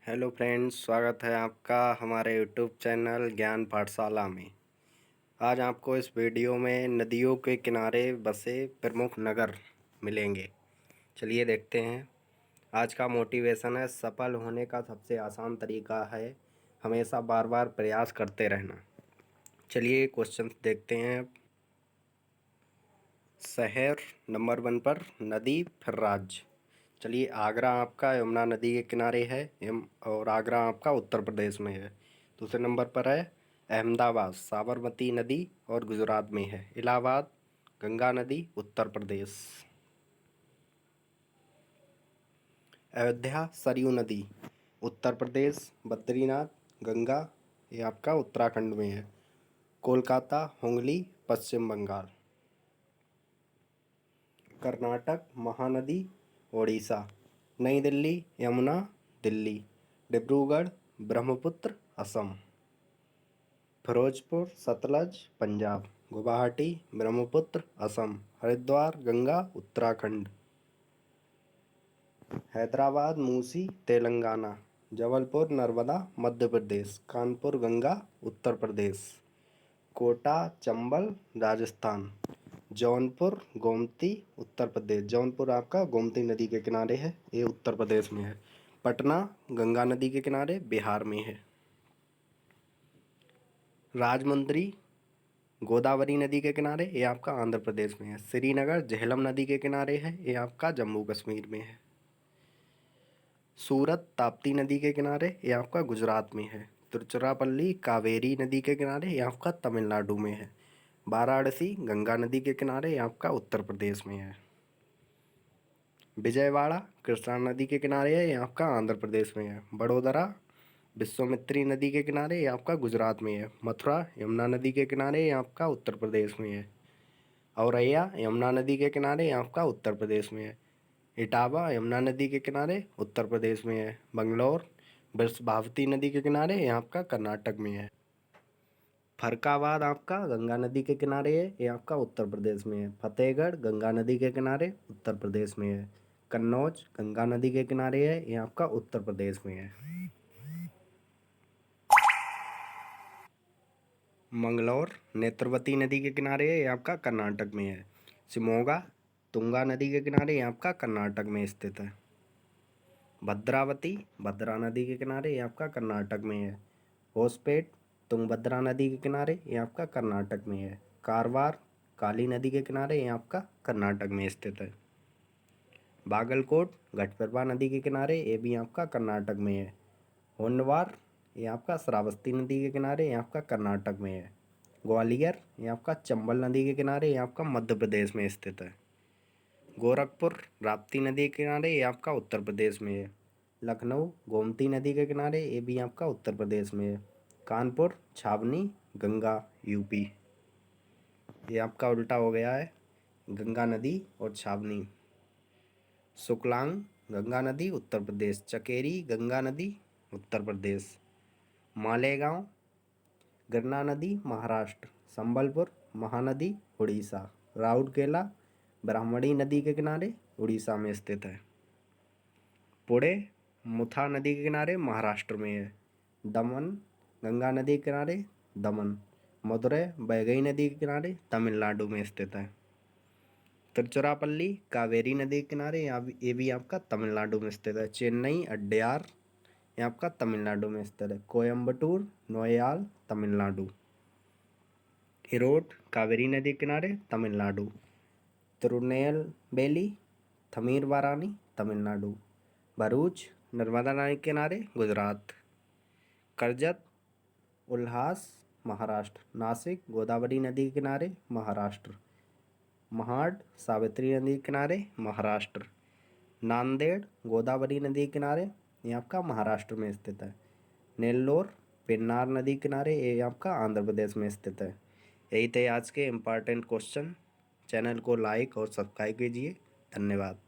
Hello friends, स्वागत है आपका हमारे यूट्यूब चैनल ज्ञान पाठशाला में। आज आपको इस वीडियो में नदियों के किनारे बसे प्रमुख नगर मिलेंगे। चलिए देखते हैं। आज का मोटिवेशन है, सफल होने का सबसे आसान तरीका है हमेशा बार बार प्रयास करते रहना। चलिए क्वेश्चन देखते हैं। शहर नंबर 1 पर, नदी फिर राज्य। चलिए, आगरा आपका यमुना नदी के किनारे है और आगरा आपका उत्तर प्रदेश में है। दूसरे नंबर पर है अहमदाबाद, साबरमती नदी और गुजरात में है। इलाहाबाद, गंगा नदी, उत्तर प्रदेश। अयोध्या, सरयू नदी, उत्तर प्रदेश। बद्रीनाथ, गंगा, ये आपका उत्तराखंड में है। कोलकाता, हुगली, पश्चिम बंगाल। कर्नाटक, महानदी, ओडिशा। नई दिल्ली, यमुना, दिल्ली। डिब्रूगढ़, ब्रह्मपुत्र, असम। फिरोजपुर, सतलज, पंजाब। गुवाहाटी, ब्रह्मपुत्र, असम। हरिद्वार, गंगा, उत्तराखंड। हैदराबाद, मूसी, तेलंगाना। जबलपुर, नर्मदा, मध्य प्रदेश। कानपुर, गंगा, उत्तर प्रदेश। कोटा, चंबल, राजस्थान। जौनपुर, गोमती, उत्तर प्रदेश। जौनपुर आपका गोमती नदी के किनारे है, ये उत्तर प्रदेश में है। पटना, गंगा नदी के किनारे, बिहार में है। राजमुंद्री, गोदावरी नदी के किनारे, ये आपका आंध्र प्रदेश में है। श्रीनगर, झेलम नदी के किनारे है, ये आपका जम्मू कश्मीर में है। सूरत, ताप्ती नदी के किनारे, ये आपका गुजरात में है। तिरुचिरापल्ली, कावेरी नदी के किनारे, ये आपका तमिलनाडु में है। वाराणसी, गंगा नदी के किनारे, ये आपका उत्तर प्रदेश में है। विजयवाड़ा, कृष्णा नदी के किनारे है, ये आपका आंध्र प्रदेश में है। बड़ोदरा, विश्वामित्री नदी के किनारे, ये आपका गुजरात में है। मथुरा, यमुना नदी के किनारे, ये आपका उत्तर प्रदेश में है। औरैया, यमुना नदी के किनारे, ये आपका उत्तर प्रदेश में है। इटावा, यमुना नदी के किनारे, उत्तर प्रदेश में है। बंगलौर, भावती नदी के किनारे, ये आपका कर्नाटक में है। फरकाबाद आपका गंगा नदी के किनारे है, ये आपका उत्तर प्रदेश में है। फतेहगढ़, गंगा नदी के किनारे, उत्तर प्रदेश में है। कन्नौज, गंगा नदी के किनारे है, ये आपका उत्तर प्रदेश में है। मंगलौर, नेत्रवती नदी के किनारे है, ये आपका कर्नाटक में है। शिमोगा, तुंगा नदी के किनारे, ये आपका कर्नाटक में स्थित है। भद्रावती, भद्रा नदी के किनारे, ये आपका कर्नाटक में है। होसपेट, तुंगभद्रा नदी के किनारे, ये आपका कर्नाटक में है। कारवार, काली नदी के किनारे, ये आपका कर्नाटक में स्थित है। बागलकोट, घटप्रभा नदी के किनारे, ये भी आपका कर्नाटक में है। होन्नवार, ये आपका श्रावस्ती नदी के किनारे, ये आपका कर्नाटक में है। ग्वालियर, ये आपका चंबल नदी के किनारे, ये आपका मध्य प्रदेश में स्थित है। गोरखपुर, राप्ती नदी के किनारे, ये आपका उत्तर प्रदेश में है। लखनऊ, गोमती नदी के किनारे, ये भी आपका उत्तर प्रदेश में है। कानपुर, छावनी, गंगा, यूपी। ये आपका उल्टा हो गया है, गंगा नदी और छावनी। सुकलांग, गंगा नदी, उत्तर प्रदेश। चकेरी, गंगा नदी, उत्तर प्रदेश। मालेगांव, गिरना नदी, महाराष्ट्र। संबलपुर, महानदी, उड़ीसा। राउरकेला, ब्राह्मणी नदी के किनारे, उड़ीसा में स्थित है। पुणे, मुथा नदी के किनारे, महाराष्ट्र में है। दमन, गंगा नदी के किनारे, दमन। मदुरै, बैगई नदी के किनारे, तमिलनाडु में स्थित है। तिरुचिरापल्ली, कावेरी नदी के किनारे, ये भी आपका तमिलनाडु में स्थित है। चेन्नई, अड्डयार, ये आपका तमिलनाडु में स्थित है। कोयम्बटूर, नोएयाल, तमिलनाडु। इरोड, कावेरी नदी के किनारे, तमिलनाडु। तिरुनेलवेली, थमीरबरानी, तमिलनाडु। भरूच, नर्मदा नदी के किनारे, गुजरात। करजत, उल्हास, महाराष्ट्र। नासिक, गोदावरी नदी के किनारे, महाराष्ट्र। महाड, सावित्री नदी के किनारे, महाराष्ट्र। नांदेड़, गोदावरी नदी के किनारे, ये आपका महाराष्ट्र में स्थित है। नेल्लोर, पेन्नार नदी के किनारे, ये आपका आंध्र प्रदेश में स्थित है। यही थे आज के इम्पॉर्टेंट क्वेश्चन। चैनल को लाइक और सब्सक्राइब कीजिए। धन्यवाद।